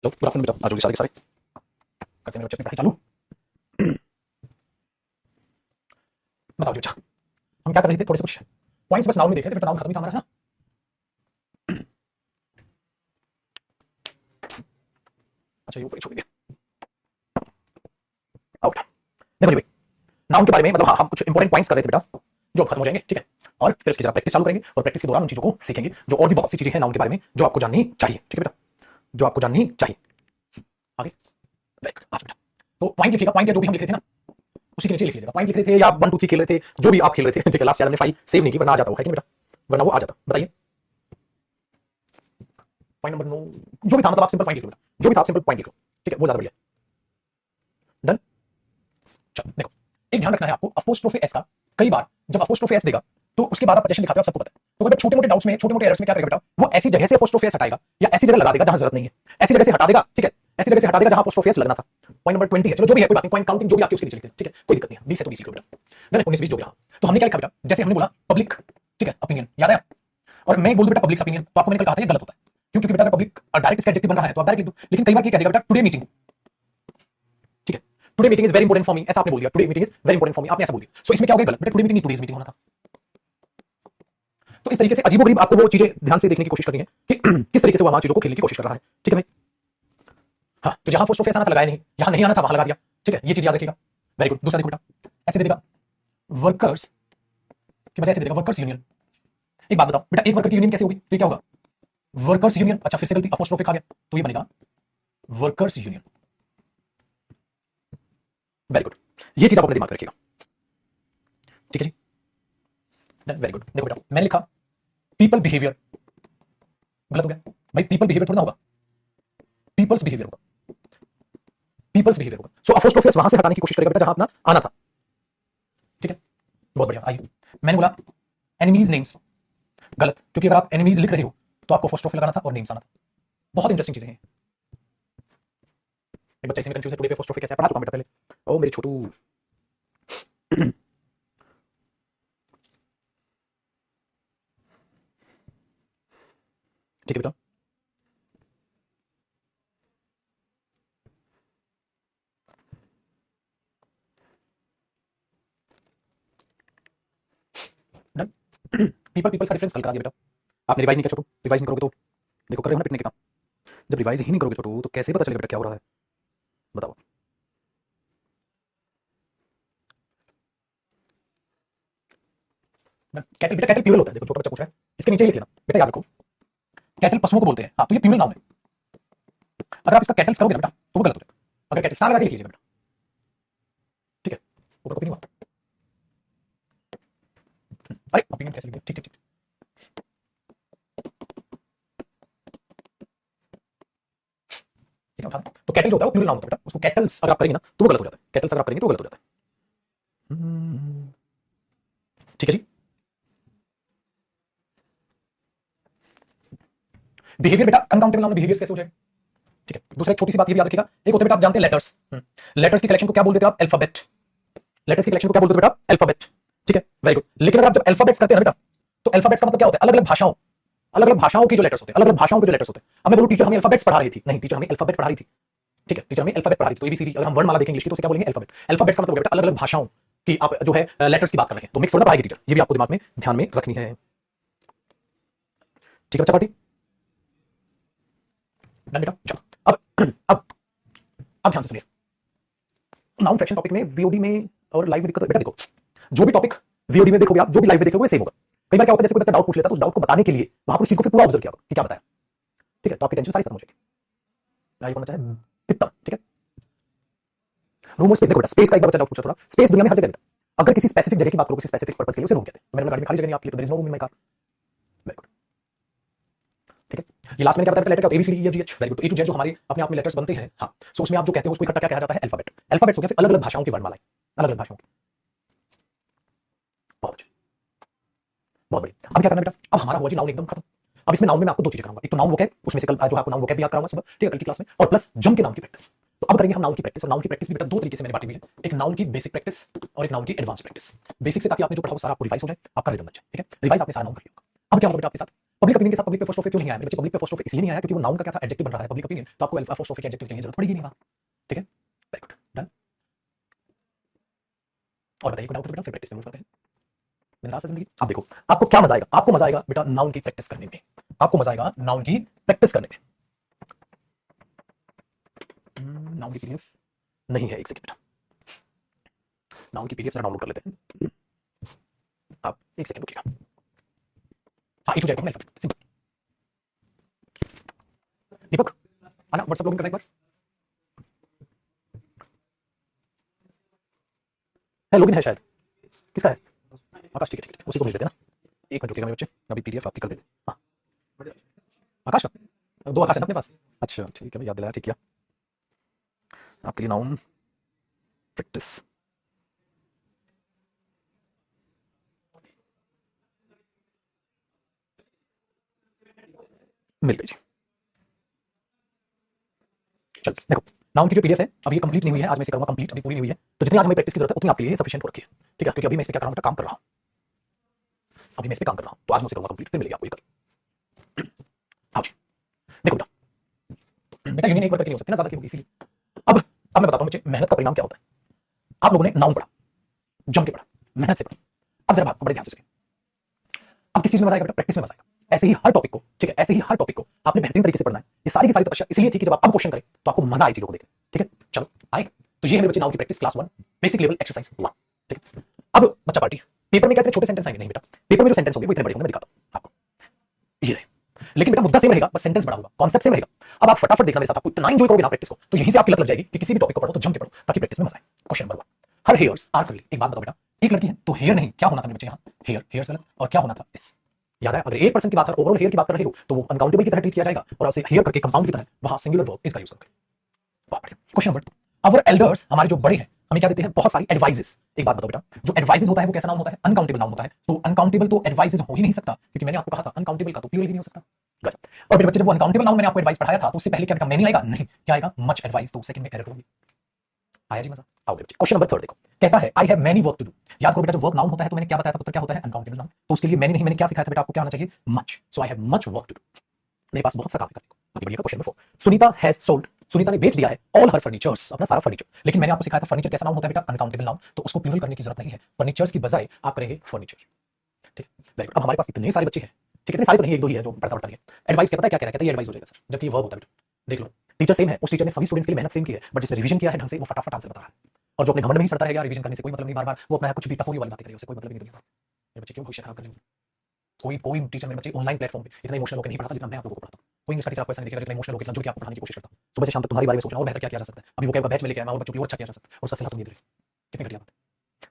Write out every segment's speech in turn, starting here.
लो good afternoon बेटा, आज जल्दी सारे के सारे करते हैं मेरे बच्चे अपनी पढ़ाई चालू। बताओ जी बेटा, हम क्या कर रहे थे? थोड़े से कुछ पॉइंट्स बस नाउन में देख रहे थे, बेटा नाउन खत्म ही था हमारा, है ना? अच्छा ये ऊपर ही छोड़ दिया। आओ बेटा, देखो जी भाई, नाउन के बारे में मतलब हाँ, हम कुछ इंपॉर्टेंट पॉइंट्स कर रहे थे बेटा, जो अब खत्म हो जाएंगे, ठीक है? और फिर इसकी जरा प्रैक्टिस चालू करेंगे और प्रैक्टिस के दौरान उन चीजों को सीखेंगे जो और भी बहुत सी चीजें हैं नाउन के बारे में जो आपको जाननी चाहिए, ठीक है बेटा? जो आपको जाननी चाहिए। आगे वेरी गुड, आज बेटा तो पॉइंट लिखिएगा, पॉइंट या जो भी हम लिख रहे थे ना उसी के नीचे लिख लीजिएगा। पॉइंट लिख रहे थे या 1 2 3 खेल रहे थे, जो भी आप खेल रहे थे, ठीक है? लास्ट ईयर हमने फाइल सेव नहीं की, वरना आ जाता वो, है कि नहीं बेटा? वरना वो आ जाता। बताइए पॉइंट नंबर 9 जो भी था, मतलब आप सिंपल पॉइंट लिख लो बेटा, जो भी था आप सिंपल पॉइंट लिख लो, ठीक है? वो ज्यादा बढ़िया। डन। चलो देखो, एक ध्यान रखना है आपको, अपोस्ट्रोफे एस का कई बार जब अपोस्ट्रोफे एस देगा तो उसके बाद आप पजेशन दिखाते हो, आप सबको पता है। तो कई बार छोटे मोटे डाउट्स में, छोटे मोटे एरर्स में क्या करेगा बेटा, वो ऐसी जगह से अपोस्ट्रोफे एस हटाएगा या ऐसी जगह लगा देगा जहां जरूरत नहीं है, ऐसी जगह से हटा देगा, ठीक है? ऐसी जगह से हटा देगा जहां अपोस्ट्रोफे एस लगना था। पॉइंट नंबर 20 है, चलो जो भी है कोई बात नहीं, पॉइंट काउंटिंग जो भी आपकी उसके नीचे लिखते हैं, ठीक है? कोई दिक्कत नहीं है, 20 है तो 20 लिख लो बेटा, डन है? 19 20 जो भी रहा। तो हमने क्या लिखा बेटा, जैसे हमने बोला पब्लिक, ठीक है, ओपिनियन, याद है? और मैं बोल दूं बेटा पब्लिक ओपिनियन, तो आपको मैंने कल कहा था ये गलत होता है। क्यों? क्योंकि बेटा अगर पब्लिक डायरेक्ट इसका एडजेक्टिव बन रहा है तो आप डायरेक्ट लिख दो, लेकिन कई बार क्या कह देगा बेटा टुडे मीटिंग, ठीक है? Today meeting is very important for me, ऐसा आपने बोल दिया, today meeting is very important for me, आपने ऐसा बोल दिया। सो इसमें क्या हो गया गलत बेटा, टुडे मीटिंग नहीं टुडेज मीटिंग होना था। तो इस तरीके से अजीबोगरीब आपको वो चीजें ध्यान से देखने की कोशिश करनी है कि किस तरीके से वो हमारी चीजों को खेलने की कोशिश कर रहा है, ठीक है भाई? हाँ, तो जहां पोस्ट ऑफिस आना था लगाया नहीं, यहां नहीं आना था वहां लगा दिया, ठीक है? ये चीज याद रखिएगा। Very good. दूसरा देखो बेटा, ऐसे दे देगा वर्कर्स की बजाय ऐसे दे देगा वर्कर्स यूनियन। एक बात बताओ बेटा, एक वर्कर की यूनियन कैसे होगी? तो ये क्या होगा? Workers union. अच्छा फिर से गलती, अपोस्ट्रोफिक आ गया, तो ये बनेगा वर्कर्स यूनियन। वेरी गुड, ये चीज आप अपने दिमाग में रखिएगा, ठीक है जी? Very good. देखो बेटा मैंने लिखा पीपल बिहेवियर, गलत हो गया भाई, पीपल बिहेवियर थोड़ा ना होगा, पीपल्स बिहेवियर होगा, पीपल्स बिहेवियर होगा। सो अपोस्ट्रोफियस वहां से हटाने की कोशिश करेगा बेटा जहां अपना आना था, ठीक है? बहुत बढ़िया। आइए, मैंने बोला एनिमीज नेम्स, गलत, क्योंकि अगर आप एनिमीज लिख रहे हो तो आपको अपोस्ट्रोफी लगाना था और नेम्स आना था। बहुत इंटरेस्टिंग चीजें हैं। एक बच्चा इसमें कंफ्यूज है, टुडे पे अपोस्ट्रोफी कैसे है, पढ़ा चुका हूं बेटा पहले। ओ मेरे छोटू। ठीक है बेटा, डन। पीपल पीपल्स का डिफरेंस कल करा दिया बेटा, आपने रिवाइज नहीं किया छोटू, रिवाइज नहीं करोगे तो देखो कर रहे हो ना पिटने के काम। जब रिवाइज ही नहीं करोगे छोटू तो कैसे पता चलेगा बेटा क्या हो रहा है? बताओ। कैटल बेटा, कैटल प्लूरल होता है, देखो छोटा बच्चा पूछ रहा है, इसके नीचे ही लिख लेना बेटा, याद रखो कैटल पशुओं को बोलते हैं, हाँ तो ये प्लूरल नाउन है। अगर आप इसका कैटल्स करोगे ना बेटा तो वो गलत हो जाएगा। अगर कैटल स्टार लगा के लिख लीजिएगा बेटा, ठीक है? ऊपर कॉपी नहीं हुआ, अरे ओपिनियन कैसे लिख दिया, ठीक ठीक ठीक, ठीक है उठा। तो कैटल जो होता है वो प्लूरल नाउन होता है बेटा, उसको कैटल्स अगर आप करेंगे ना तो वो गलत हो जाता है, कैटल्स अगर आप करेंगे तो वो गलत हो जाता है। ठीक है जी? बिहेवियर बेटा अनकाउंटेबल नाउन में बिहेवियर्स कैसे हो जाएगा, ठीक है? दूसरा एक छोटी सी बात ये भी याद रखिएगा, एक होते बेटा आप जानते हैं लेटर्स, लेटर्स की कलेक्शन को क्या बोलते थे आप? अल्फाबेट। लेटर्स की कलेक्शन को क्या बोलते थे बेटा? अल्फाबेट, ठीक है? Very good. लेकिन अगर आप जब अल्फाबेट्स करते हैं ना बेटा, तो अल्फाबेट्स का मतलब क्या होता है? अलग अलग भाषाओं, अलग अलग भाषाओं के जो लेटर्स होते हैं, अलग अलग भाषाओं के जो लेटर्स होते हैं। अब मैं बोलूं टीचर हमें अल्फाबेट्स पढ़ा रही थी, नहीं टीचर हमें अल्फाबेट पढ़ा रही थी, ठीक है? टीचर हमें अल्फाबेट पढ़ा रही थी, तो एबीसीडी अगर हम वर्णमाला देखेंगे इंग्लिश की तो उसे क्या बोलेंगे? अल्फाबेट। अल्फाबेट्स का मतलब बेटा अलग अलग भाषाओं की आप जो है लेटर्स की बात कर रहे हैं, तो मिक्स थोड़ा पढ़ाएगी टीचर, ये भी आपको दिमाग में ध्यान में रखनी है, ठीक है बच्चा पार्टी? डन बेटा, चलो अब ध्यान से सुनिए, नाउन फ्रैक्शन टॉपिक में वीओडी में और लाइव में दिक्कत बेटा, देखो जो भी टॉपिक वीओडी में देखोगे आप, जो भी लाइव में देखोगे सेम होगा। कई बार क्या होता है जैसे कोई बच्चा डाउट पूछ लेता है तो उस डाउट को बताने के लिए वहां पर उस चीज को फिर पूरा ऑब्जर्व किया कि क्या बताया, ठीक है? तो आपकी टेंशन सारी खत्म हो जाएगी। लाइव होना चाहे कितना, ठीक है? रूम और स्पेस, देखो बेटा स्पेस का एक बार बच्चा डाउट पूछा, थोड़ा स्पेस दुनिया में हर जगह बेटा, अगर किसी स्पेसिफिक जगह की बात करो, किसी स्पेसिफिक पर्पस के लिए उसे रूम कहते हैं। तो मेरे गाड़ी में खाली जगह नहीं आपके लिए, तो there is no room in my car. Very good, ठीक है? ये लास्ट में क्या बताया लेटर का? A B C D E F G H, very good. A to Z जो हमारे अपने आप में लेटर्स बनते हैं, हाँ, सो उसमें आप जो कहते हो उसको इकट्ठा क्या कहा जाता है? अल्फाबेट। अल्फाबेट्स हो गया फिर अलग अलग भाषाओं की वर्णमालाएं, अलग अलग भाषाओं की। बहुत अच्छे, बहुत बढ़िया। अब क्या करना बेटा, अब हमारा हुआ जी नाउन एकदम खत्म। अब इसमें नाउन में मैं आपको दो चीजें कराऊंगा, एक तो नाउन वोकैब, उसमें से कल जो आपको नाउन वोकैब भी याद कराऊंगा सुबह, ठीक है, कल की क्लास में, और प्लस जम के नाउन की प्रैक्टिस। तो अब करेंगे हम नाउन की प्रैक्टिस, और नाउन की प्रैक्टिस भी बेटा दो तरीके से मैंने बांटी हुई है, एक नाउन की बेसिक प्रैक्टिस और एक नाउन की एडवांस प्रैक्टिस। बेसिक से ताकि आपने जो पढ़ा वो सारा आपको रिवाइज हो जाए, आपका रिदम बन जाए, ठीक है? रिवाइज आपने सारा नाउन कर लिया होगा। अब क्या होगा बेटा आपके साथ, पब्लिक ओपिनियन के साथ पब्लिक पे अपोस्ट्रोफी क्यों नहीं आया मेरे बच्चे? पब्लिक पे अपोस्ट्रोफी इसलिए नहीं आया क्योंकि वो नाउन का क्या था, एडजेक्टिव बन रहा है पब्लिक ओपिनियन, तो आपको अपोस्ट्रोफी के एडजेक्टिव की जरूरत पड़ेगी नहीं वहां। ठीक है, वेरी गुड, डन। और बताइए कोई डाउट है बेटा? फिर प्रैक्टिस जरूर करते हैं। बिंदास है जिंदगी। आप देखो आपको क्या मजा आएगा, आपको मजा आएगा बेटा नाउन की प्रैक्टिस करने में, आपको मजा आएगा नाउन की प्रैक्टिस करने में। नाउन की पीडीएफ नहीं है, एक सेकंड बेटा, नाउन की पीडीएफ जरा डाउनलोड कर लेते हैं। आप एक सेकंड रुकिएगा। हाँ ए टू जेड अल्फाबेट सिंपल। दीपक आना व्हाट्सएप लॉगिन करना एक बार। है लॉगिन है शायद, किसका है? आकाश, ठीक है ठीक है, उसी को भेज देते हैं ना। एक मिनट रुकिएगा मेरे बच्चे, अभी पीडीएफ आपकी कर देते हैं। हाँ आकाश का, दो आकाश है ना अपने पास? अच्छा ठीक है, याद दिलाया, ठीक किया। आपके लिए नाउन प्रैक्टिस मिल गई जी। चल देखो नाउन की जो पीडीएफ है अभी ये कंप्लीट नहीं हुई है, आज मैं इसे करूंगा कंप्लीट, अभी पूरी नहीं हुई है, तो जितनी आज हमें प्रैक्टिस की जरूरत है उतनी आपके लिए सफिशिएंट हो रखी है। ठीक है, क्योंकि अभी मैं इस पे क्या कर रहा हूं, काम कर रहा हूं, अभी मैं इस पे काम कर रहा हूं, तो आज मैं उसे करूंगा कंप्लीट, फिर मिलेगी आपको ये कल। हाँ जी देखो बेटा, बेटा यूनियन एक बार करके नहीं हो सकती ना, ज्यादा की होगी इसीलिए। अब मैं बताता हूं बच्चे मेहनत का परिणाम क्या होता है। आप लोगों ने नाउन पढ़ा, जम के पढ़ा, मेहनत से पढ़ा, अब जरा बात को बड़े ध्यान से सुनिए। अब किस चीज में मजा आएगा बेटा? प्रैक्टिस में मजा आएगा। ऐसे ही हर टॉपिक को, ठीक है, ऐसे ही हर टॉपिक को आपने बेहतरीन तरीके से पढ़ना है। ये सारी की सारी तपस्या इसलिए थी कि जब आप अब क्वेश्चन करें तो आपको मजा आए चीजों को देखने। ठीक है, चलो आएगा। तो ये है मेरे बच्चे नाउन की practice class 1 basic level exercise 1। ठीक है, अब बच्चा पार्टी, पेपर में क्या इतने छोटे सेंटेंस आएंगे? नहीं बेटा, पेपर में जो सेंटेंस होंगे वो इतने बड़े होंगे, मैं दिखाता हूं आपको। ये रहे, लेकिन बेटा मुद्दा सेम रहेगा, बस सेंटेंस बड़ा होगा, कॉन्सेप्ट सेम रहेगा। अब आप फटाफट देखना मेरे साथ, आपको इतना एंजॉय करोगे ना प्रैक्टिस को, तो यहीं से आपकी लत लग जाएगी कि किसी भी टॉपिक को पढ़ो तो जम के पढ़ो ताकि प्रैक्टिस में मजा आए। Question number 1, her hairs are curly. एक बात बताओ बेटा, एक लड़की है तो हेयर नहीं, क्या होना था मेरे बच्चे यहाँ? हेयर, हेयर्स गलत, और क्या होना था? इस। याद है, अगर एक पर्सन की बात है, ओवरऑल हेयर की बात कर रहे हो तो वो अनकाउंटेबल की तरह ट्रीट किया जाएगा, और उसे हेयर करके कंपाउंड की तरह वहां सिंगुलर वर्ब इसका यूज करोगे। बहुत बढ़िया। क्वेश्चन नंबर 2, अवर एल्डर्स, हमारे जो बड़े हैं, हमें क्या देते हैं? बहुत सारी एडवाइजेस। एक बात बताओ बेटा, जो एडवाइजेस होता है वो कैसा नाउन होता है? अनकाउंटेबल नाउन होता है। तो अनकाउंटेबल तो एडवाइजेस हो ही नहीं सकता, क्योंकि मैंने आपको कहा था अनकाउंटेबल का तो प्लूरल भी नहीं हो सकता। गजब। और मेरे बच्चे जब वो अनकाउंटेबल नाउन मैंने आपको एडवाइस पढ़ाया था तो उससे पहले क्या बेटा मैनी आएगा? नहीं, क्या आएगा? Much advice. तो सेकंड में एरर होगी। आया जी मजा? आओ बच्चे क्वेश्चन नंबर 3 देखो, कहता है I have many work to do. याद करो बेटा, जब वर्क नाउन होता है तो मैंने क्या बताया था? उत्तर क्या होता है? Uncountable noun. तो उसके लिए मैंने नहीं, मैंने क्या सिखाया था बेटा आपको? क्या होना चाहिए? Much. So I have much work to do, मेरे पास बहुत सा काम है करने को। अभी बढ़िएगा question number 4, Sunita has sold, Sunita ने बेच दिया है ऑल हर फर्नीचर्स, अपना सारा फर्नीचर। लेकिन मैंने आपको सिखाया था फर्नीचर कैसा नाउन होता है बेटा? Uncountable noun. तो उसको प्लूरल करने की जरूरत नहीं है, फर्नीचर्स की बजाय आप करेंगे फर्नीचर। ठीक है, वेरी गुड। अब हमारे पास इतने सारे बच्चे हैं, ठीक है, इतने सारे तो नहीं, एक दो ही है जो पढ़ता पढ़ता है। एडवाइस क्या पता है क्या कह रहा है? कहता है ये एडवाइस हो जाएगा सर, जबकि ये वर्ब होता है बेटा। देख लो, टीचर सेम है, उस टीचर ने सभी स्टूडेंट्स के लिए मेहनत सेम की है, बट जिसने रिवीजन किया है ढंग से वो फटाफट आंसर बता रहा है। और जो अपने घमंड में ही सड़ता है यार रिवीजन करने से कोई मतलब नहीं, बार बार वो अपना कुछ भी टपोरी वाली बातें करे, उससे कोई मतलब नहीं दुनिया। मेरे बच्चे क्यों भविष्य खराब कर रहे हैं? कोई कोई टीचर मेरे बच्चे ऑनलाइन प्लेटफॉर्म पे इतना इमोशनल होकर नहीं पढ़ाता जितना मैं आप लोगों को पढ़ाता हूं। कोई इंग्लिश का टीचर आपको ऐसा नहीं दिखेगा जितना इमोशनल होकर इतना जुड़ के आपको पढ़ाने की कोशिश करता हूं। सुबह से शाम तक तुम्हारे बारे में सोचना और बेहतर क्या किया जा सकता है। अभी वो क्या बैच में लेके आया और बच्चों की और अच्छा किया जा सकता है, और उसका सलाह तुम ये दे रहे हो। कितनी घटिया बात है।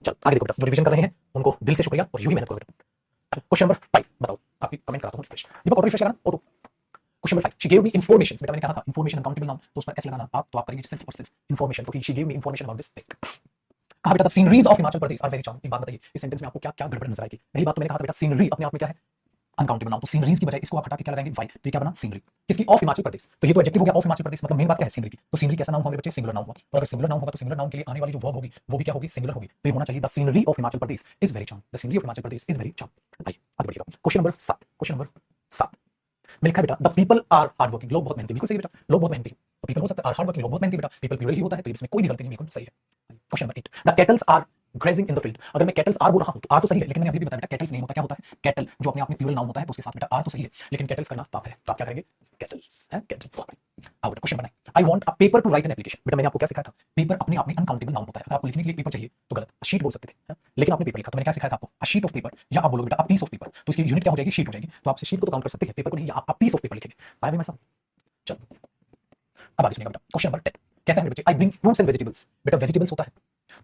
चल आगे देखो बेटा, जो रिवीजन कर रहे हैं उनको दिल से शुक्रिया और यूं ही मेहनत करो बेटा। क्वेश्चन नंबर 5 बताओ, आपकी कमेंट कराता हूं रिफ्रेश। दीपक ऑटो रिफ्रेश करना auto. Question number 5, she gave me information. बेटा मैंने कहा था इन्फॉर्मेशन अनकाउंटेबल नाउन, तो उस पर एस लगाना आप, तो आप करेंगे सिर्फ और सिर्फ इन्फॉर्मेशन। तो she gave me information about this thing. कहा बेटा the sceneries of Himachal Pradesh are very charming. एक बात बताइए, इस सेंटेंस में आपको क्या क्या गड़बड़ नजर आएगी? पहली बात तो मैंने कहा था बेटा सीनरी अपने आप में क्या है? Uncountable noun. तो सीनरीज की बजाय इसको आप हटा के क्या लगाएंगे? वाई। तो ये क्या बना? सीनरी। किसकी? ऑफ हिमाचल प्रदेश। तो ये तो एडजेक्टिव हो गया ऑफ हिमाचल प्रदेश, मतलब मेन बात क्या है? सीनरी की। तो सीनरी कैसा नाउन होगा बच्चे? सिंगुलर नाउन होगा। और अगर सिंगुलर नाउन होगा तो सिंगुलर नाउन के लिए आने वाली जो वर्ब होगी वो भी क्या होगी? सिंगुलर होगी। तो ये होना चाहिए the scenery of Himachal Pradesh is very charm. The scenery of Himachal Pradesh is very charm. आइए आगे बढ़िएगा। क्वेश्चन नंबर 7, क्वेश्चन नंबर 7 में लिखा है बेटा the people are hard working. लोग बहुत मेहनती। बिल्कुल सही बेटा, लोग बहुत मेहनती। तो पीपल हो सकता है, आर हार्ड वर्किंग, लोग बहुत मेहनती बेटा। पीपल प्लूरल ही होता है तो इसमें कोई भी गलती नहीं, बिल्कुल सही है। Question number 8, the cattles are grazing in the field. अगर मैं कैटल्स आर बोल रहा हूं तो आर तो सही है, लेकिन मैंने अभी भी बताया बेटा कैटल्स नहीं होता। क्या होता है? कैटल, जो अपने आप में प्लूरल नाउन होता है तो उसके साथ बेटा आर तो सही है, लेकिन कैटल्स करना पाप है। तो आप क्या करेंगे? कैटल्स है, कैटल। आओ क्वेश्चन बनाए, I want a paper two right an application. बेटा मैंने आपको क्या सिखाया था? पेपर अपने आप में अनकाउंटेबल नाउन होता है। अगर आपको लिखने के लिए पेपर चाहिए तो गलत, शीट बोल सकते थे, लेकिन आपने पेपर लिखा तो मैंने क्या सिखाया था आपको? अ शीट ऑफ पेपर, या आप बोलोगे बेटा अ पीस ऑफ पेपर, तो इसकी यूनिट क्या हो जाएगी? शीट हो जाएगी। तो आपसे शीट को तो काउंट कर सकते हैं, पेपर को नहीं, या आप अ पीस ऑफ पेपर लिखेंगे। आया भी मैं सब। चलो अब आगे सुनिएगा बेटा, क्वेश्चन नंबर 10 कहता है मेरे बच्चे I bring fruits and vegetables. बेटा वेजिटेबल्स होता है,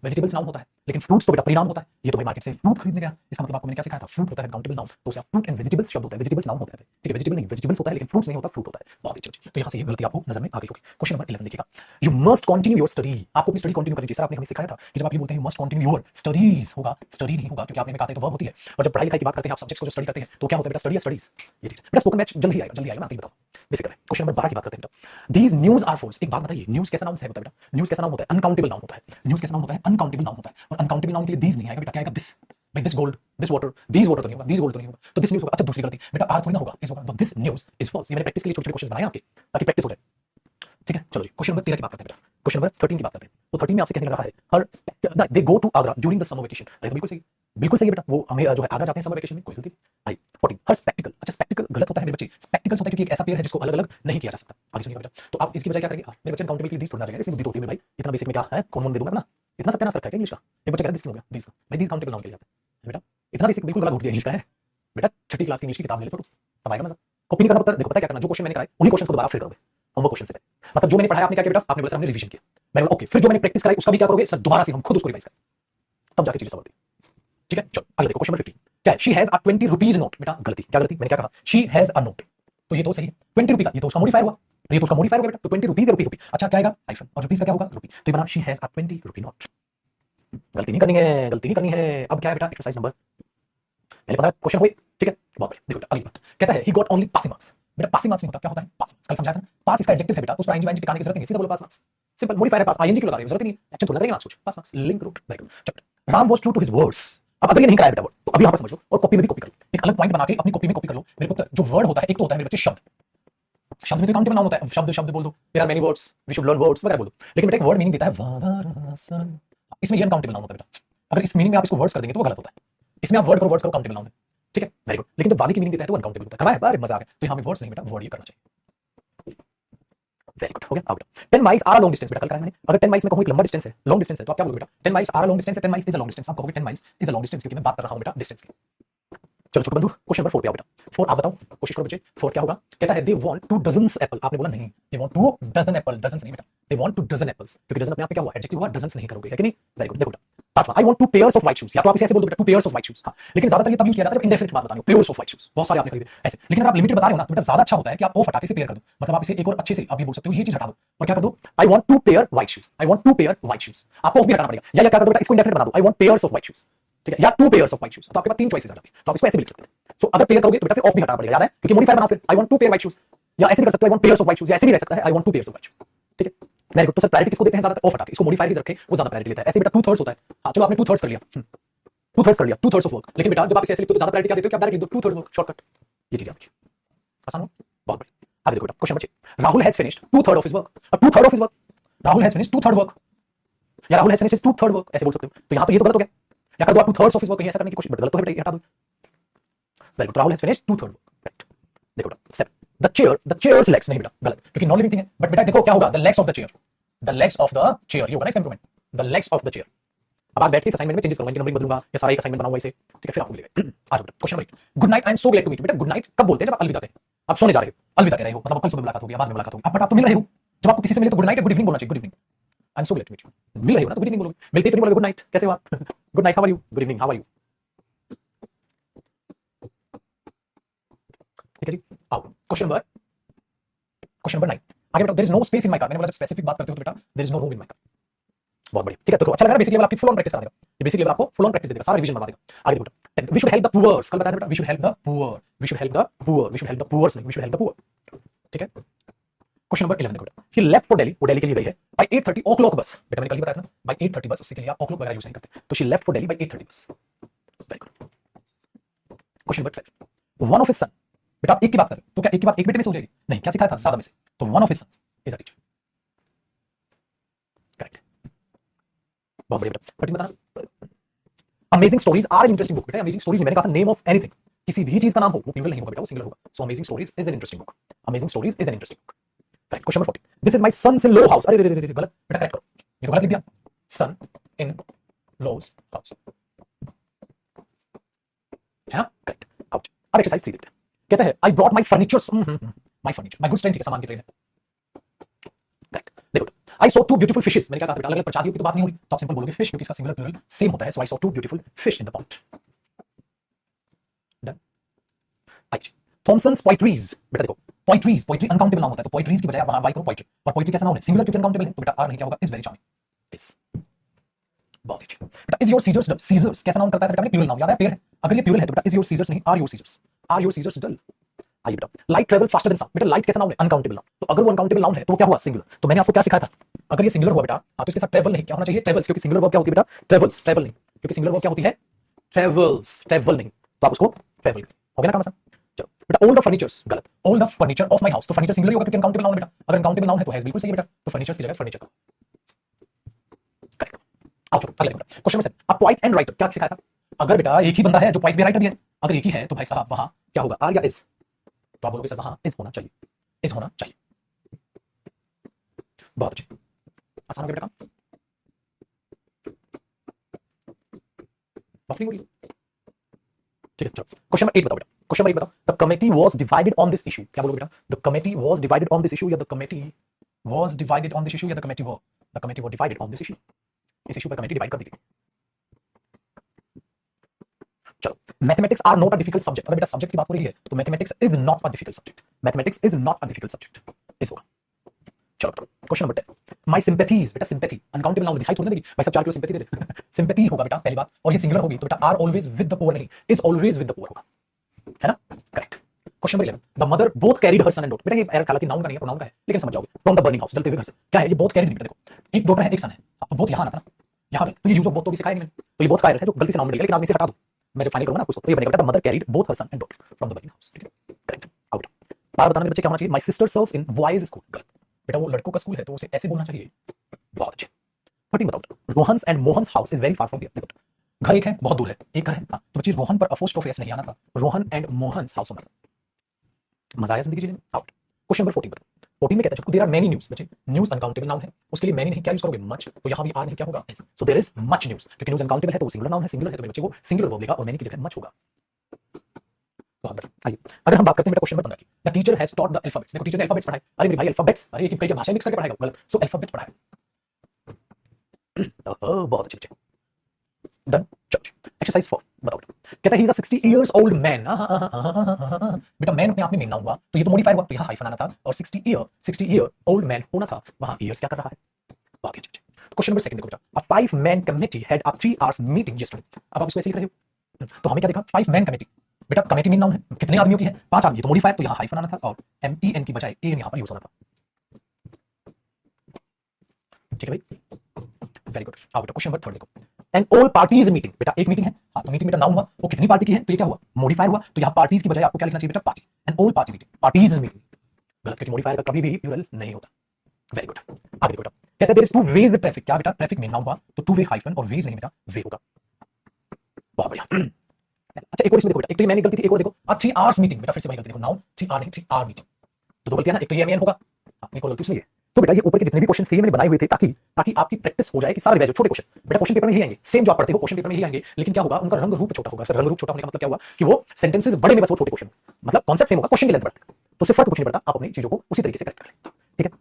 वेजिटेबल्स नाउन होता है, लेकिन फ्रूट्स तो बेटा प्रीनाउन होता है। ये तो भाई मार्केट से फ्रूट खरीदने गया, इसका मतलब आपको मैंने क्या सिखाया था? फ्रूट होता है काउंटेबल नाउन, तो उसे आप फ्रूट एंड वेजिटेबल्स शब्द होता है, वेजिटेबल्स नाउन होता है। ठीक है, वेजिटेबल नहीं, वेजिटेबल्स होता है, लेकिन फ्रूट्स नहीं होता, फ्रूट होता है। बहुत अच्छी। तो यहां से ये गलती आपको नजर में आ गई होगी। क्वेश्चन नंबर 11 देखिएगा, you must continue your study. आपको अपनी स्टडी कंटिन्यू करनी चाहिए। सर आपने हमें सिखाया था कि जब आप ये बोलते हैं you must continue your studies, होगा स्टडी नहीं होगा, क्योंकि आपने हमें कहा था तो वर्ब होती है। और जब पढ़ाई लिखाई की बात करते हैं आप सब्जेक्ट्स को जो स्टडी करते हैं तो क्या होता है बेटा? स्टडी या स्टडीज। ये चीज बेटा स्पोकन मैच जल्दी आएगा, जल्दी आएगा, मैं आपको बताऊं, बेफिक्र है। क्वेश्चन नंबर 12 की बात करते हैं बेटा, दीज न्यूज आर फॉल्स। एक बात बताइए, न्यूज कैसा नाउन है बेटा? न्यूज कैसा नाउन होता है? अनकाउंटेबल नाउन होता है। न्यूज कैसा नाउन होता है? अनकाउंटेबल नाउन होता है। और अनकाउंटेबल नाउन के लिए दीज नहीं आएगा बेटा, क्या आएगा? दिस। भाई this gold, this water, these water तो नहीं होगा, दीज गोल्ड तो नहीं होगा, तो दिस न्यूज होगा। अच्छा दूसरी गलती, बेटा आर थोड़ी ना होगा, इस होगा, तो दिस न्यूज इज फॉल्स। ये मैंने प्रैक्टिस के लिए छोटे छोटे क्वेश्चन बनाए आपके, ताकि प्रैक्टिस हो जाए। ठीक है, चलो जी क्वेश्चन नंबर 13 की बात करते हैं बेटा। क्वेश्चन नंबर 13 की बात करते हैं। तो 13 में आपसे कहने लगा है हर they go to Agra during the summer vacation. अरे तो बिल्कुल सही, बिल्कुल सही है बेटा, वो हमें जो है आगरा जाते हैं समर वेकेशन में, कोई गलती नहीं। आई 14 हर स्पेक्टिकल। अच्छा स्पेक्टिकल गलत होता है मेरे बच्चे, स्पेक्टिकल्स होता है क्योंकि एक ऐसा पेयर है जिसको अलग अलग नहीं किया जा सकता। आगे सुनिएगा बेटा, तो आप इसकी बजाय क्या करेंगे, मेरे बच्चे काउंटेबिलिटी दीज थोड़ा जाएगा, इसमें बुद्धि तो होती है भाई, इतना बेसिक में क्या है, कौन दे दूंगा ना, इतना सत्यानाश रखा है क्या इंग्लिश का। एक बच्चा कह रहा है दिस क्यों हो गया, दीज का भाई, दीज काउंटेबल नाउन के लिए आता है बेटा, इतना बेसिक बिल्कुल गला घोट दिया इंग्लिश का है बेटा। छठी क्लास की इंग्लिश की किताब ले लो छोटू, तब आएगा मजा। कॉपी नहीं करना पड़ता, देखो पता है क्या करना, जो क्वेश्चन मैंने कराए उन्हीं क्वेश्चन को दोबारा फिर करोगे होमवर्क क्वेश्चन से। मतलब जो मैंने पढ़ाया आपने क्या किया बेटा, आपने बोला सर हमने रिवीजन किया, मैंने बोला ओके, फिर जो मैंने प्रैक्टिस कराई उसका भी क्या करोगे सर, दोबारा से हम खुद उसको रिवाइज करें, तब जाके चीजें समझ आती है। ठीक है, चलो आगे देखो क्वेश्चन नंबर 15 क्या है, she has a 20 rupees note. बेटा गलती, क्या गलती, मैंने क्या कहा, शी हैज अ नोट, तो ये तो सही है 20 रुपी का, ये तो उसका मॉडिफायर हुआ, ये तो उसका मॉडिफायर हो गया बेटा, तो 20 रुपीज है, रुपी रुपी। अच्छा क्या आएगा हाइफन, और रुपीज का क्या होगा रुपी, तो ये बना she has a 20 rupee note. गलती नहीं करनी है, गलती नहीं करनी है। अब क्या है बेटा, एक्सरसाइज नंबर, पहले पता है क्वेश्चन हुए, ठीक है बहुत बढ़िया। देखो अगली बात कहता है he got only passing marks. बेटा पासिंग मार्क्स नहीं होता, क्या होता है पास मार्क्स, कल समझाया था ना, पास इसका एडजेक्टिव है बेटा, तो उसको आईएनजी टिकाने की जरूरत नहीं है, सीधा बोलो पास मार्क्स, सिंपल मॉडिफायर है पास, आईएनजी क्यों लगा रहे हो, जरूरत नहीं है, एक्शन थोड़ा लगेगा कुछ, पास मार्क्स लिंक रूट। वेरी गुड, चलो Ram was true to his words. अब अगर ये नहीं कराया बेटा वर्ड, तो अभी यहां पर समझ लो और कॉपी में भी कॉपी कर लो, एक अलग पॉइंट बना के अपनी कॉपी में कॉपी कर लो मेरे पुत्र। जो वर्ड होता है एक तो होता है मेरे बच्चे शब्द, शब्द में तो काउंटेबल नाउन होता है, शब्द शब्द बोल दो, there are many words we should learn words वगैरह बोल दो, लेकिन बेटा एक वर्ड मीनिंग देता है वादारासन, इसमें ये अनकाउंटेबल नाउन होता है बेटा। अगर इस मीनिंग में आप इसको वर्ड्स कर देंगे तो वो गलत होता है, इसमें आप वर्ड करो वर्ड्स करो काउंटेबल नाउन है, ठीक है वेरी गुड। लेकिन जब वाली की मीनिंग देता है तो अनकाउंटेबल होता है, करवाए बारे मजा आ गया, तो यहां पे वर्ड्स नहीं बेटा वर्ड ये करना चाहिए। वेरी गुड हो गया। Out 10 miles are a long distance. बेटा कल कराया मैंने, अगर 10 माइल्स में कहूं एक लंबा डिस्टेंस है, लॉन्ग डिस्टेंस है, तो आप क्या बोलोगे बेटा, 10 miles are a long distance है, 10 miles is a long distance, आप कहोगे 10 miles is a long distance, क्योंकि मैं बात कर रहा हूं बेटा डिस्टेंस की। चलो छोटे बंधु क्वेश्चन नंबर 4 पे आओ बेटा, 4 आप बताओ, कोशिश करो बच्चे, 4 क्या होगा, कहता है दे वांट 2 डजन्स एप्पल। आपने बोला नहीं, they want 2 dozen apple, dozens नहीं बेटा, दे वांट 2 डजन एप्पल्स, क्योंकि डजन अपने आप में क्या हुआ एडजेक्टिव हुआ, डजन्स नहीं करोगे, है कि नहीं। Very good. देखो बेटा पांचवा, I want 2 pairs of white shoes, या तो आप इसे ऐसे बोल दो बेटा 2 पेयर्स ऑफ व्हाइट शूज, हां, लेकिन ज्यादातर ये तब यूज किया जाता है जब इंडेफिनिट बात बता रहे हो, पेयर्स ऑफ व्हाइट शूज बहुत सारे आपने खरीदे ऐसे, लेकिन अगर आप लिमिटेड बता रहे हो ना तो बेटा ज्यादा अच्छा होता है कि आप ऑफ हटा के इसे पेयर कर दो, मतलब आप इसे एक और अच्छे से आप ये बोल सकते हो, ये चीज हटा दो और क्या कर दो, I want 2 pair white shoes, I want 2 pair white shoes, आपको ऑफ भी हटाना पड़ेगा, या क्या कर दो बेटा इसको इंडेफिनिट बना दो, I want pairs of white shoes, ठीक है, या 2 पेयर्स ऑफ व्हाइट शूज, तो आपके पास 3 चॉइसेस आ जाती है, तो आप इसको ऐसे भी लिख सकते हैं। सो अगर पेयर करोगे तो बेटा फिर ऑफ भी हटाना पड़ेगा, याद है, क्योंकि मॉडिफायर बनाओ फिर, I want 2 pair white shoes, या ऐसे भी कर सकते हो I want pairs of white shoes, या ऐसे भी रह सकता है I want 2 pairs of white shoes, ठीक है वेरी गुड। तो सर प्रायोरिटी किसको देते हैं ज्यादा, ऑफ हटा के, इसको मॉडिफायर ही रखें वो ज्यादा प्रायोरिटी लेता है, ऐसे बेटा 2/3 होता है। हां चलो आपने 2/3 कर लिया, 2/3 कर लिया, 2/3 ऑफ वर्क, लेकिन बेटा जब आप इसे ऐसे लिखते हो तो ज्यादा प्रायोरिटी क्या देते हो, क्या डायरेक्ट लिख दो 2/3 वर्क, शॉर्टकट, ये चीज आपकी आसान हो, बहुत बढ़िया। आगे देखो बेटा question number 6, Rahul has finished 2/3 of his work. अब 2/3 of his work, Rahul has finished 2/3 work, या राहुल हैज फिनिश्ड 2/3 वर्क ऐसे बोल सकते हो, तो यहां पे ये तो गलत हो गया, या कर दो आप 2/3 ऑफ हिज वर्क, कहीं ऐसा करने की कोशिश, बट गलत तो है बेटा, ये हटा दो। Very good, Rahul has finished 2/3 work, right. देखो बेटा 7, द चेयर्स लेग्स, नहीं बेटा गलत, क्योंकि नॉन लिविंग थिंग है, बट बेटा देखो क्या होगा, the legs of the chair, the legs of the chair, ये होगा ना इसका improvement, the legs of the chair. अब आज बैठ के असाइनमेंट में चेंजेस करूंगा, इनकी नंबरिंग बदलूंगा या सारा एक असाइनमेंट बनाऊंगा इसे, ठीक है फिर आपको मिलेगा। आज बेटा question number 8, good night I am so glad to meet. बेटा गुड नाइट कब बोलते हैं, जब आप अलविदा कहें, आप सोने जा रहे हो, अलविदा कह रहे हो, मतलब कल सुबह मुलाकात होगी, बाद में मुलाकात होगी, अब बट आप तो मिल रहे हो, जब आपको किसी से मिले तो गुड नाइट गुड इवनिंग बोलना चाहिए, good evening I am so glad to meet you, मिल रहे हो ना तो गुड इवनिंग बोलोगे, मिलते ही तो नहीं बोलोगे गुड नाइट, कैसे हो आप, good night how are you, good evening how are you, ठीक है जी। आओ क्वेश्चन नंबर 9 आगे बेटा, there is no space in my car. मैंने बोला जब स्पेसिफिक बात करते हो तो बेटा there is no room in my car, बहुत बढ़िया, ठीक है। तो अच्छा लग रहा है, बेसिक लेवल आपकी फुल ऑन प्रैक्टिस करा देगा, ये बेसिक लेवल आपको फुल ऑन प्रैक्टिस दे देगा, सारा रिवीजन बनवा देगा। आगे देखो we should help the poors, कल बताया बेटा we should help the poor, we should help the poor, we should help the poors नहीं, we should help the poor, ठीक है। क्वेश्चन नंबर 11 देखो बेटा, शी लेफ्ट फॉर दिल्ली, वो दिल्ली के लिए गई है, बाय 8:30 ओ क्लॉक बस, बेटा मैंने कल ही बताया था ना बाय 8:30 बस, उससे के लिए आप ओ क्लॉक वगैरह यूज नहीं करते, तो she left for Delhi by 8:30 bus, very good. Question number 12, one of his son, बेटा आप एक की बात करें तो क्या एक की बात एक बेटे में से हो जाएगी, नहीं, क्या सिखाया था ज्यादा में से, तो one of his sons is a teacher, correct, बहुत बढ़िया बेटा। बट बताना amazing stories are an interesting book, बेटा अमेजिंग स्टोरीज मैंने कहा था नेम ऑफ एनीथिंग, किसी भी चीज का नाम हो वो प्लूरल नहीं होगा बेटा, वो सिंगुलर होगा, so amazing stories is an interesting book, amazing stories is an interesting book, correct. Question number 14, this is my sons in law house, अरे रे रे गलत बेटा, करेक्ट करो, ये तो गलत लिख दिया, सन इन लॉज हाउस है ना, करेक्ट। आउट। अब एक्सरसाइज 3 देखते हैं, कहता है I brought my furniture, my furniture, my goods train, ठीक है सामान की ट्रेन है, करेक्ट। देखो आई सॉ 2 ब्यूटीफुल फिशेस, मैंने क्या कहा बेटा अलग अलग प्रजातियों की तो बात नहीं हो रही, तो आप सिंपल बोलोगे फिश, क्योंकि इसका सिंगुलर प्लूरल सेम होता है, so I saw 2 beautiful fish in the pond, done. आइए थॉमसन्स पोएट्रीज, बेटा देखो पोएट्रीज, पोएट्री अनकाउंटेबल नाउन होता है, तो पोएट्रीज की बजाय आप वहां बाई करो पोएट्री, और पोएट्री कैसा नाउन है, सिंगुलर क्योंकि अनकाउंटेबल है, तो बेटा आर नहीं क्या होगा, इज वेरी चार्मिंग, इज, बहुत अच्छी बेटा। Is your scissors dull, scissors कैसा नाउन करता है बेटा, मैंने प्लूरल नाउन याद है, पेयर है, अगर ये प्लूरल है तो बेटा इज योर सीजर्स नहीं, are your scissors, are your scissors dull. आइए बेटा light travel faster than sound, बेटा लाइट कैसा नाउन है, अनकाउंटेबल नाउन, तो अगर वो अनकाउंटेबल नाउन है तो क्या हुआ, सिंगुलर, तो मैंने आपको क्या सिखाया था, अगर ये सिंगुलर हुआ बेटा हाँ तो इसके साथ ट्रेवल नहीं, क्या होना चाहिए, ट्रेवल्स, क्योंकि सिंगुलर वर्ब क्या होती है बेटा, ट्रेवल्स, ट्रेवल नहीं, क्योंकि सिंगुलर वर्ब क्या होती है, ट्रेवल नहीं, तो आप उसको ट्रेवल हो गया ना काम आसान। चलो बेटा, ऑल द फर्नीचर्स गलत, all the furniture of my house, तो फर्नीचर सिंगुलर ही होगा क्योंकि अनकाउंटेबल नाउन है बेटा, अगर अनकाउंटेबल नाउन है तो हैज बिल्कुल सही है बेटा, तो फर्नीचर की जगह फर्नीचर का करेक्ट। आओ चलो अगले बेटा, क्वेश्चन नंबर 7, अब पोइट एंड राइटर क्या सिखाया था? अगर बेटा एक ही बंदा है जो पोइट भी राइटर भी है, अगर एक ही है तो भाई साहब वहां क्या होगा, आर या इज, तो आप बोलोगे सर वहां इज होना चाहिए, इज होना चाहिए। बहुत अच्छे, आसान हो गया बेटा काम, बात नहीं हो रही। ठीक है चलो क्वेश्चन नंबर 8 बताओ बेटा, क्वेश्चन नंबर 8 बताओ, the committee was divided on this issue, क्या बोलोगे बेटा, the committee was divided on this issue या the committee was divided on this issue या the committee were divided on this issue, इस issue पर committee divide कर दी गई। चलो mathematics are not a difficult subject, अगर बेटा सब्जेक्ट की बात हो रही है तो mathematics is not a difficult subject, mathematics is not a difficult subject, इस होगा। चलो क्वेश्चन नंबर 10, माय सिंपैथीज, बेटा सिंपैथी अनकाउंटेबल नाउन दिखाई थोड़ी देगी भाई साहब, 4 किलो सिंपैथी दे दे सिंपैथी होगा बेटा पहली बात, और ये सिंगुलर होगी तो बेटा are always with the poor नहीं, is always with the poor होगा, है ना, correct. Question number 11, the mother both carried her son and daughter, बेटा ये हालांकि नाउन का नहीं है प्रोनाउन का है, लेकिन समझ जाओगे, फ्रॉम द बर्निंग हाउस, जलते हुए घर से, क्या है ये बोथ कैरीड, बेटा देखो एक डॉटर है एक सन है, अब बोथ यहां आना था ना, यहां पे तो ये यूज ऑफ बोथ तो भी सिखाया नहीं मैंने, तो ये बोथ का एरर है जो गलती से नाउन में लिखा, लेकिन आप इसे हटा दो, मैं जब फाइनल करूंगा ना आपको, तो ये बनेगा the mother carried both her son and daughter from the burning house, ठीक है करेक्ट। आउट बार बताना मेरे बच्चे क्या होना चाहिए, my sister serves in boys school, गलत बेटा, वो लड़कों का स्कूल है तो उसे ऐसे बोलना चाहिए, बहुत अच्छे। 13 बताओ, Rohan's and Mohan's house is very far from here, देखो घर एक है बहुत दूर है, एक घर है हाँ, तो बच्चे रोहन पर अपोस्ट्रोफी एस नहीं आना था, रोहन एंड मोहन्स हाउस होना था, मजा आया जिंदगी जीने में। आउट क्वेश्चन नंबर 14 बताओ, 14 में कहता है देयर आर मेनी न्यूज़, बच्चे न्यूज़ अनकाउंटेबल नाउन है, उसके लिए मेनी नहीं क्या यूज करोगे, मच, तो यहां भी आर नहीं क्या होगा, so there is much news, क्योंकि न्यूज़ अनकाउंटेबल है तो वो सिंगुलर नाउन है, सिंगुलर है तो बच्चे वो सिंगुलर वर्ब लेगा और मेनी की जगह मच होगा। तो आइए अगर हम बात करते हैं क्वेश्चन नंबर 15 की, the teacher has taught the alphabets, देखो टीचर ने अल्फाबेट्स पढ़ाए, अरे मेरे भाई अल्फाबेट्स, अरे ये कई भाषा मिक्स करके पढ़ाएगा, गलत, सो अल्फाबेट्स पढ़ाए, बहुत अच्छे बच्चे, डन। चलो एक्सरसाइज 4 बताओ, कहता है he is a 60 years old man, बेटा मैन अपने आप में मिलना हुआ तो ये तो मॉडिफायर हुआ, तो यहाँ हाइफन आना था, और 60 ईयर ओल्ड मैन होना था, वहां ईयर्स क्या कर रहा है, बाकी अच्छे। क्वेश्चन नंबर 2 देखो बेटा, अ 5 man committee had a 3 hours meeting yesterday, अब आप इसको ऐसे लिख रहे हो, तो हमें क्या देखा 5 मैन कमिटी, बेटा कमेटी मीन नाउन है, कितने आदमियों की है, 5 आदमी, तो मॉडिफायर तो यहाँ हाइफन आना था और MEN की बजाय एन यहाँ पर यूज होना था, ठीक है भाई, वेरी गुड। आओ बेटा क्वेश्चन नंबर 3 देखो, एंड ऑल पार्टीज मीटिंग, बेटा एक मीटिंग है हाँ, तो मीटिंग बेटा नाउन हुआ, वो कितनी पार्टी की है, तो ये क्या हुआ मॉडिफायर हुआ, तो यहाँ पार्टीज की बजाय आपको क्या लिखना चाहिए बेटा party, and all party meeting, parties meeting, गलत क्योंकि मॉडिफायर का कभी भी प्लूरल नहीं होता, वेरी गुड। आगे देखो बेटा, कहता है there is two ways the traffic, क्या बेटा ट्रैफिक में नाउन हुआ तो टू वे हाइफन और वेज नहीं बेटा वे होगा, बहुत बढ़िया। अच्छा एक और इसमें देखो बेटा, एक तो ये मैंने गलती थी, एक और देखो 3 आवर्स मीटिंग, बेटा फिर से वही गलती देखो, नाउन 3 आवर नहीं 3 आवर मीटिंग, तो दो गलतियां ना, एक तो ये MEN होगा हाँ, एक और गलती इसलिए, तो बेटा ये ऊपर के जितने भी क्वेश्चन थे मैंने बनाए हुए थे ताकि आपकी प्रैक्टिस हो जाए कि सारे छोटे क्वेश्चन बेटा क्वेश्चन पेपर में ही आएंगे, सेम जो आप पढ़ते हो क्वेश्चन पेपर में ही आएंगे, लेकिन क्या होगा उनका रंग रूप छोटा होगा, सर रंग रूप छोटा होने का मतलब क्या हुआ कि वो सेंटेंसेस बड़े में बस वो छोटे क्वेश्चन, मतलब कॉन्सेप्ट सेम होगा, क्वेश्चन की लेंथ बढ़ती है, तो सिर्फ फर्क कुछ नहीं पड़ता, आप अपनी चीजों को उसी तरीके से करेक्ट कर लें, ठीक है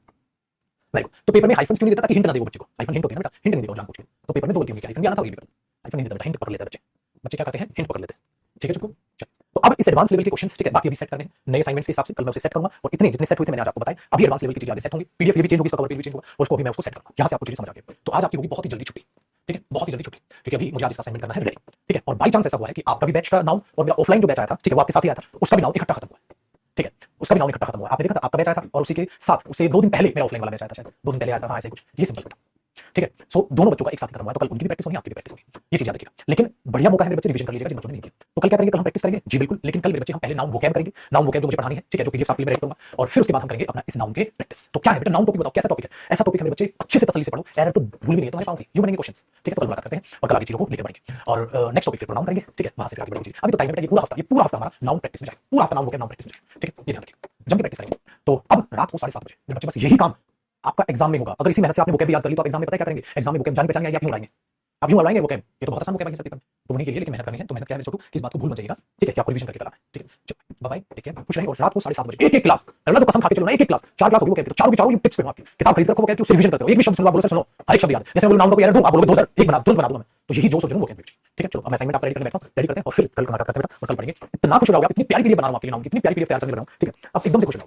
वेरी गुड। तो पेपर में हाइफन क्यों नहीं देता ताकि हिंट ना दे वो बच्चे को, हाइफन हिंट होती है ना बेटा, हिंट नहीं देगा जानबूझ के, तो पेपर में दो गलतियां होंगी, हाइफन भी आना था और ये भी करना, हाइफन नहीं देता, हिंट पकड़ लेते हैं बच्चे, बच्चे क्या करते हैं हिंट पकड़ लेते हैं, ठीक है चुप चल। तो अब इस एडवांस लेवल के क्वेश्चंस ठीक है बाकी अभी सेट करने हैं नए असाइनमेंट्स के हिसाब से, कल मैं उसे सेट करूंगा और इतने जितने सेट हुए थे मैंने आज आपको बताए, अभी एडवांस लेवल की चीजें आगे सेट होंगी, पीडीएफ ये भी चेंज होगी, इसका कवर पेज भी चेंज होगा और उसको भी मैं उसको सेट करूंगा, यहां से आपको चीजें समझ आ गई, तो आज आपकी होगी बहुत ही जल्दी छुट्टी, ठीक है बहुत ही जल्दी छुट्टी, ठीक है अभी मुझे आज इसका असाइनमेंट करना है रेडी, ठीक है और बाई चांस ऐसा हुआ है कि आपका भी बैच का नाउन और मेरा ऑफलाइन जो बैच आया था ठीक है वो आपके साथ ही आया था, उसका भी नाउन इकट्ठा खत्म हुआ है, ठीक है उसका भी नाउन इकट्ठा खत्म हुआ, आपने देखा था आपका बैच आया था और उसी के साथ उसे 2 दिन पहले मेरा ऑफलाइन वाला बैच आया था, शायद 2 दिन पहले आया था हाँ ऐसे कुछ, ये सिंपल बेटा, ठीक है सो दोनों बच्चों का एक साथ खत्म हुआ है, तो कल उनकी भी प्रैक्टिस होगी आपकी भी प्रैक्टिस होगी, ये चीज याद रखिएगा, लेकिन बढ़िया मौका है मेरे बच्चे रिवीजन कर लीजिएगा जिन बच्चों ने नहीं किया, तो कल क्या करेंगे कल हम प्रैक्टिस करेंगे जी बिल्कुल, लेकिन कल मेरे बच्चे हम पहले नाउन वोकैब करेंगे, नाउन वोकैब जो मुझे पढ़ानी है ठीक है, जो पीडीएफ आपके लिए मैं रेडी करूंगा और फिर उसके बाद हम करेंगे अपना इस नाउन के प्रैक्टिस, तो क्या है बेटा नाउन टॉपिक बताओ कैसा टॉपिक है, ऐसा टॉपिक है मेरे बच्चे अच्छे से तसल्ली से पढ़ो, एरर तो भूल भी नहीं है तुम्हारे पाऊंगी, यूं बनेंगे क्वेश्चंस, ठीक है तो कल मुलाकात करते हैं और कल आगे चीजों को लेकर बढ़ेंगे और नेक्स्ट टॉपिक फिर प्रोनाउन करेंगे, ठीक है वहां से आगे बढ़ेंगे, अभी तो टाइम है बेटा, ये पूरा हफ्ता हमारा नाउन प्रैक्टिस में जाए, पूरा हफ्ता नाउन वोकैब नाउन प्रैक्टिस में जाए, ठीक है ये ध्यान रखिए जम के प्रैक्टिस करेंगे, तो अब रात को 7:30 बजे मेरे बच्चे बस यही काम आपका एग्जाम में होगा, अगर इसी मेहनत से आपने वोकैब याद कर ली तो आप एग्जाम में पता है क्या करेंगे, एग्जाम में वोकैब जान पहचान या आप यूं लाएंगे, आप यूं लाएंगे वोकैब, ये तो बहुत आसान वोकैब है पेपर में, तो उन्हीं के लिए लेकिन मेहनत करनी है, तो मेहनत क्या है छोटू कि इस बात को भूल मत जाइएगा, ठीक है कि आपको रिवीजन करके कराना है, ठीक है चलो बाय बाय ठीक है कुछ नहीं, और रात को 7:30 बजे एक क्लास करना, तो कसम खा के चलो ना एक क्लास 4 क्लास होगी वोकैब, तो चारों की चारों टिप्स पे आपकी किताब खरीद रखो वोकैब की, उससे रिवीजन करते हो, एक भी शब्द सुनो आप बोलो सर सुनो हर एक शब्द याद, जैसे मैं नाउन को याद दूं आप बोलोगे 2000 एक बना तुरंत बना दूंगा मैं, तो यही जोश हो वोकैब, ठीक है चलो अब मैं असाइनमेंट आपका रेडी करने बैठता हूं, रेडी करते हैं और फिर कल मुलाकात करते हैं बेटा और कल पढ़ेंगे, इतना खुश हो जाओगे, इतनी प्यारी पीडीएफ बना रहा हूं आपके लिए नाउन की, इतनी प्यारी पीडीएफ तैयार करके बना रहा हूं, ठीक है अब एकदम से खुश हो